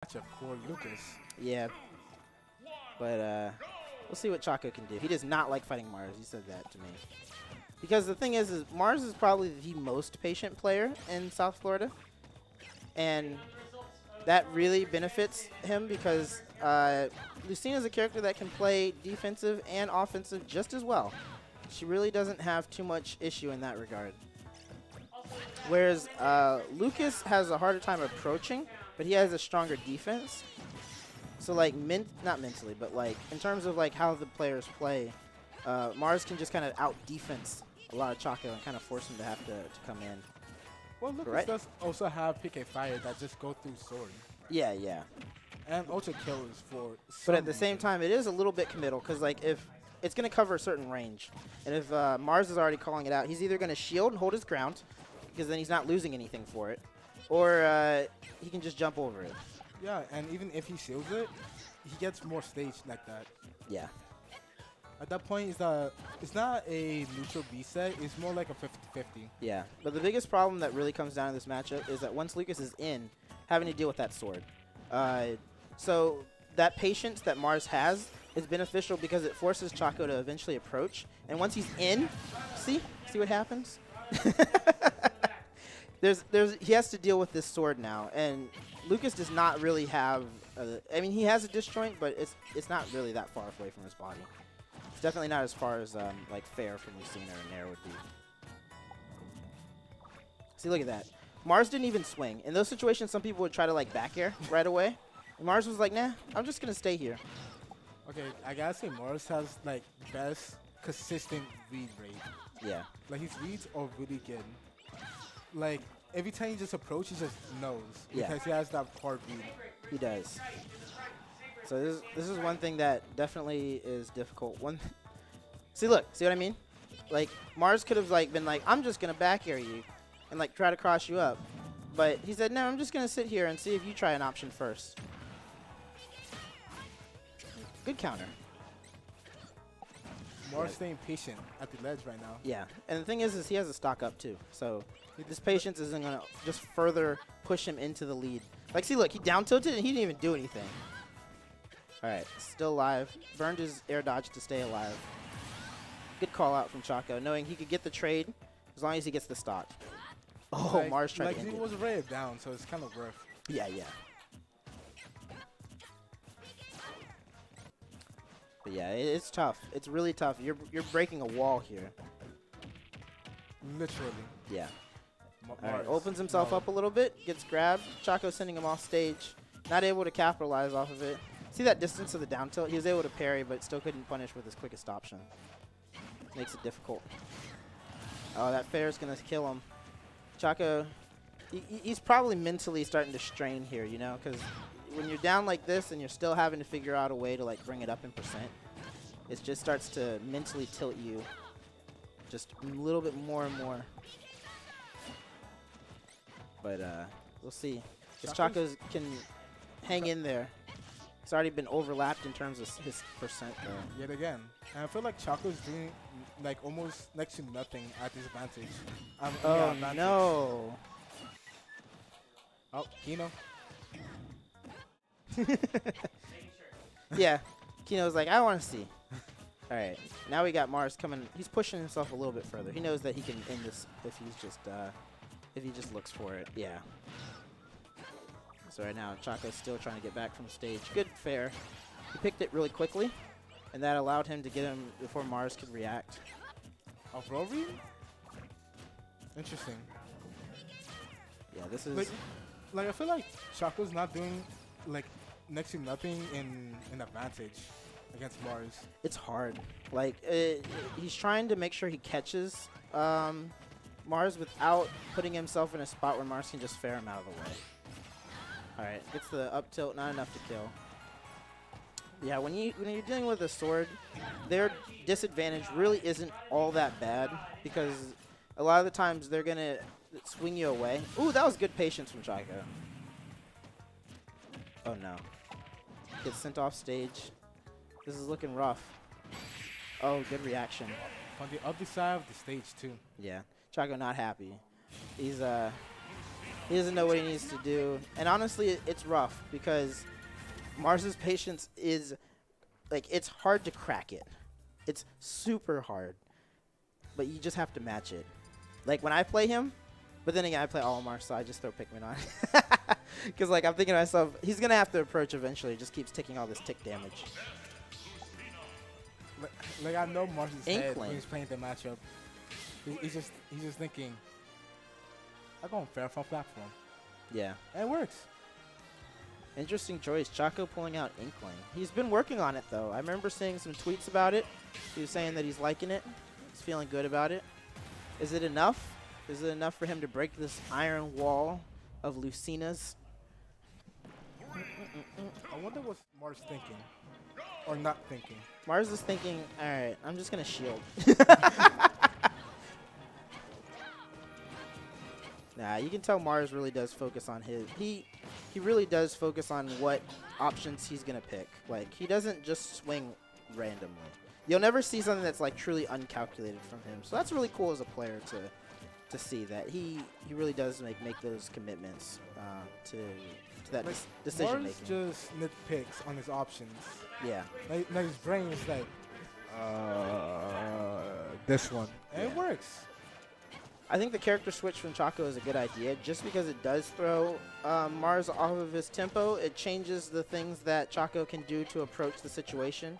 matchup for Lucas. Yeah, but we'll see what Choco can do. He does not like fighting Mars. He said that to me. Because the thing is Mars is probably the most patient player in South Florida. And that really benefits him because Lucina is a character that can play defensive and offensive just as well. She really doesn't have too much issue in that regard. Whereas Lucas has a harder time approaching, but he has a stronger defense. So like, not mentally, but like in terms of like how the players play, Mars can just kind of out-defense a lot of Choco and kind of force him to have to come in. Well, Lucas does also have pick a fire that just go through sword. Yeah, yeah. And ultra killers for but at the same time, it is a little bit committal because like if it's going to cover a certain range, and if Mars is already calling it out, he's either going to shield and hold his ground because then he's not losing anything for it, or he can just jump over it. Yeah, and even if he shields it, he gets more stage like that. Yeah. At that point, it's not a neutral B set. It's more like a 50-50. Yeah, but the biggest problem that really comes down to this matchup is that once Lucas is in, having to deal with that sword. So that patience that Mars has is beneficial because it forces Choco to eventually approach. And once he's in, see what happens? He has to deal with this sword now, and Lucas does not really have. I mean, he has a disjoint, but it's not really that far away from his body. It's definitely not as far as like fair from Lucina or Nair would be. See, look at that. Mars didn't even swing. In those situations, some people would try to like back air right away. And Mars was like, nah, I'm just gonna stay here. Okay, I gotta say Mars has like best consistent read rate. Yeah. Like his reads are really good. Like every time he just approaches, he just knows because he has that hard read. He does. So this is one thing that definitely is difficult. See what I mean? Like Mars could have like been like, I'm just gonna back air you, and like try to cross you up, but he said, no, I'm just gonna sit here and see if you try an option first. Good counter. Mars staying patient at the ledge right now. Yeah, and the thing is he has a stock up too, so this patience isn't gonna just further push him into the lead. Like, see, look, he down tilted and he didn't even do anything. All right, still alive. Burned his air dodge to stay alive. Good call out from Choco, knowing he could get the trade as long as he gets the stock. Oh, like, Mars tried to end it. it. Was already down, so it's kind of rough. Yeah, yeah. But yeah, it's tough. It's really tough. You're breaking a wall here. Literally. Yeah. All right, opens himself up a little bit, gets grabbed. Choco sending him off stage. Not able to capitalize off of it. See that distance of the down tilt? He was able to parry, but still couldn't punish with his quickest option. Makes it difficult. Oh, that fair is going to kill him. Choco, he's probably mentally starting to strain here, you know, because when you're down like this and you're still having to figure out a way to like bring it up in percent, it just starts to mentally tilt you just a little bit more and more. But we'll see. If Choco can hang in there. It's already been overlapped in terms of his percent though. Yet again. And I feel like Choco's doing like almost next to nothing at his advantage. Oh no. Oh, Kino. Yeah. Kino's like, I want to see. All right. Now we got Mars coming. He's pushing himself a little bit further. He knows that he can end this if he just looks for it. Yeah. So right now, Choco's still trying to get back from stage. Good fair. He picked it really quickly, and that allowed him to get him before Mars could react. Off roll read? Interesting. Yeah, this is... Like I feel like Choco's not doing, like, next to nothing in advantage against Mars. It's hard. Like, he's trying to make sure he catches Mars without putting himself in a spot where Mars can just fair him out of the way. All right, gets the up tilt, not enough to kill. Yeah, when you're dealing with a sword, their disadvantage really isn't all that bad because a lot of the times they're gonna swing you away. Ooh, that was good patience from Choco. Oh no, gets sent off stage. This is looking rough. Oh, good reaction. On the other side of the stage too. Yeah, Choco not happy. He's He doesn't know what he needs to do. And honestly, it's rough because Mars's patience is, like, it's hard to crack it. It's super hard. But you just have to match it. Like, when I play him, but then again, I play all Mars, so I just throw Pikmin on. Because, like, I'm thinking to myself, he's going to have to approach eventually. He just keeps taking all this tick damage. Like, I know Mars's head when Inkling. he's playing the matchup. He's just thinking, I'm going fair from platform. Yeah. And it works. Interesting choice. Choco pulling out Inkling. He's been working on it, though. I remember seeing some tweets about it. He was saying that he's liking it. He's feeling good about it. Is it enough? Is it enough for him to break this iron wall of Lucina's? I wonder what Mars thinking. Or not thinking. Mars is thinking, all right, I'm just going to shield. Nah, you can tell Mars really does focus on his... He really does focus on what options he's going to pick. Like, he doesn't just swing randomly. You'll never see something that's, like, truly uncalculated from him. So that's really cool as a player to see that. He really does make those commitments to that like decision Mars making. just nitpicks on his options. Yeah. Like his brain is like, this one. And it Yeah. works. I think the character switch from Choco is a good idea just because it does throw Mars off of his tempo. It changes the things that Choco can do to approach the situation.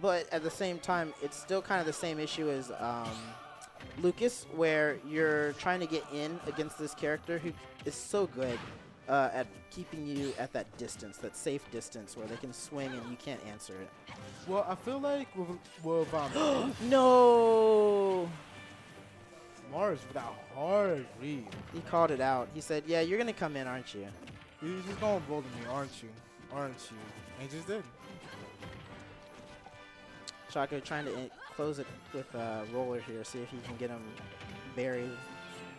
But at the same time, it's still kind of the same issue as Lucas, where you're trying to get in against this character who is so good at keeping you at that distance, that safe distance where they can swing and you can't answer it. Well, I feel like with No! Mars with that hard read. He called it out. He said, yeah, you're going to come in, aren't you? You're just going to boulder me, aren't you? Aren't you? And he just did. Choco trying to close it with Roller here, see if he can get him buried,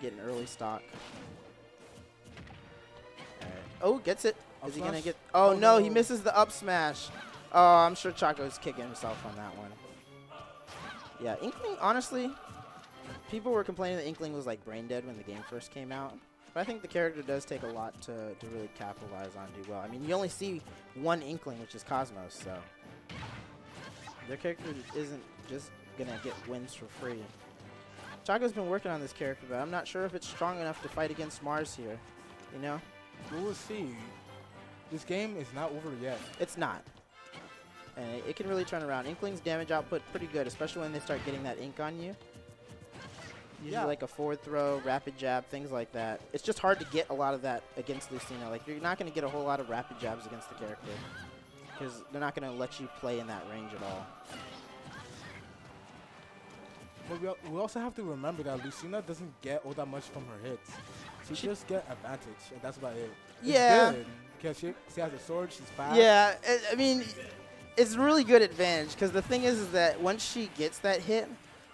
get an early stock. All right. Oh, gets it. Is he going to get... Oh, no, he misses the up smash. Oh, I'm sure Choco's kicking himself on that one. Yeah, Inkling, honestly, people were complaining that Inkling was like brain dead when the game first came out. But I think the character does take a lot to really capitalize on and do well. I mean, you only see one Inkling, which is Cosmos, so... Their character isn't just going to get wins for free. Choco's been working on this character, but I'm not sure if it's strong enough to fight against Mars here. You know? We will see. This game is not over yet. It's not. And it can really turn around. Inkling's damage output pretty good, especially when they start getting that ink on you. Usually like a forward throw, rapid jab, things like that. It's just hard to get a lot of that against Lucina. Like, you're not going to get a whole lot of rapid jabs against the character, because they're not going to let you play in that range at all. But we also have to remember that Lucina doesn't get all that much from her hits. She just get advantage, and that's about it. Yeah. Because she has a sword, she's fast. Yeah, I mean, it's really good advantage, because the thing is that once she gets that hit,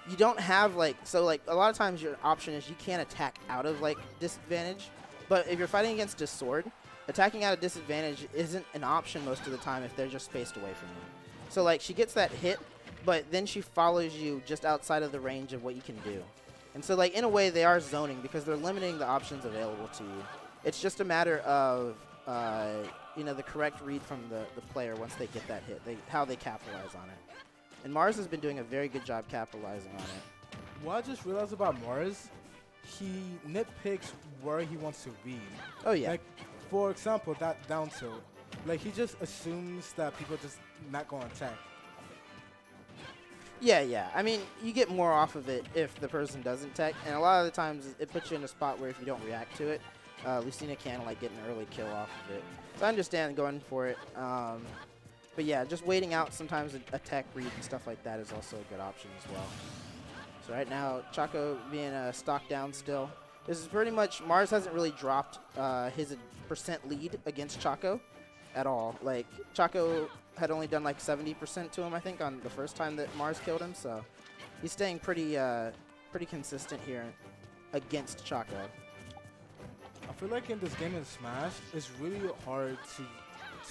you don't have, like, so, like, a lot of times your option is you can't attack out of, like, disadvantage. But if you're fighting against a sword, attacking out of disadvantage isn't an option most of the time if they're just spaced away from you. So, like, she gets that hit, but then she follows you just outside of the range of what you can do. And so, like, in a way, they are zoning because they're limiting the options available to you. It's just a matter of, you know, the correct read from the player once they get that hit, how they capitalize on it. And Mars has been doing a very good job capitalizing on it. What I just realized about Mars, he nitpicks where he wants to be. Oh, yeah. Like, for example, that down tilt. Like, he just assumes that people are just not going to attack. Yeah, yeah. I mean, you get more off of it if the person doesn't tech, and a lot of the times it puts you in a spot where if you don't react to it, Lucina can, like, get an early kill off of it. So I understand going for it. But yeah, just waiting out sometimes a tech read and stuff like that is also a good option as well. So right now, Choco being stock down still. This is pretty much, Mars hasn't really dropped his percent lead against Choco at all. Like, Choco had only done like 70% to him, I think, on the first time that Mars killed him. So he's staying pretty consistent here against Choco. I feel like in this game in Smash, it's really hard to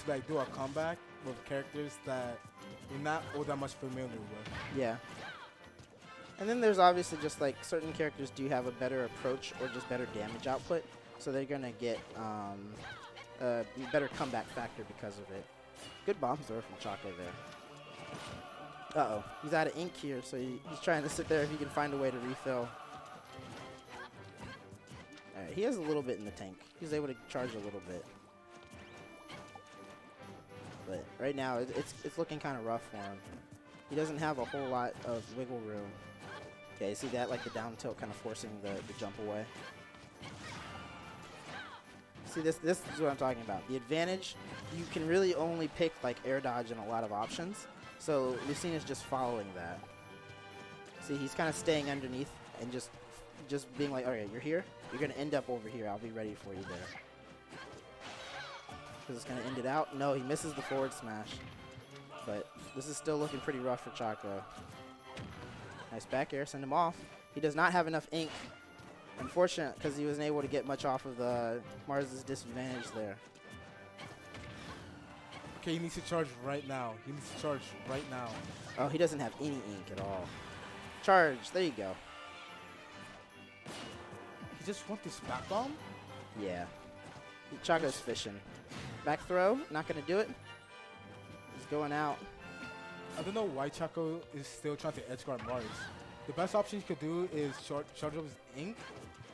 like do a comeback with characters that you're not all that much familiar with. Yeah. And then there's obviously just like certain characters do have a better approach or just better damage output. so they're going to get a better comeback factor because of it. Good bomb throw from Choco there. Uh-oh. He's out of ink here, so he's trying to sit there if he can find a way to refill. All right, he has a little bit in the tank. He's able to charge a little bit. But right now, it's looking kind of rough for him. He doesn't have a whole lot of wiggle room. Okay, you see that? Like the down tilt kind of forcing the jump away. See, this is what I'm talking about. The advantage, you can really only pick like air dodge and a lot of options. So Lucina's just following that. See, he's kind of staying underneath and just being like, all right, you're here. You're going to end up over here. I'll be ready for you there. Because it's going to end it out. No, he misses the forward smash. But this is still looking pretty rough for Choco. Nice back air, send him off. He does not have enough ink. Unfortunate, because he wasn't able to get much off of the Mars' disadvantage there. Okay, he needs to charge right now. He needs to charge right now. Oh, he doesn't have any ink at all. Charge, there you go. He just wants this back bomb? Yeah. Choco's fishing. Back throw, not going to do it. He's going out. I don't know why Choco is still trying to edge guard Mars. The best option he could do is charge up his ink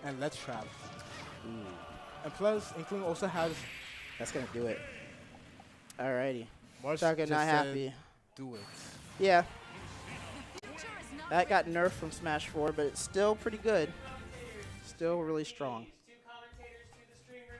and let's trap. Ooh. And plus, Inkling also has... That's going to do it. Alrighty. Mars Choco just not said, happy. do it. Yeah. That got nerfed from Smash 4, but it's still pretty good. Still really strong.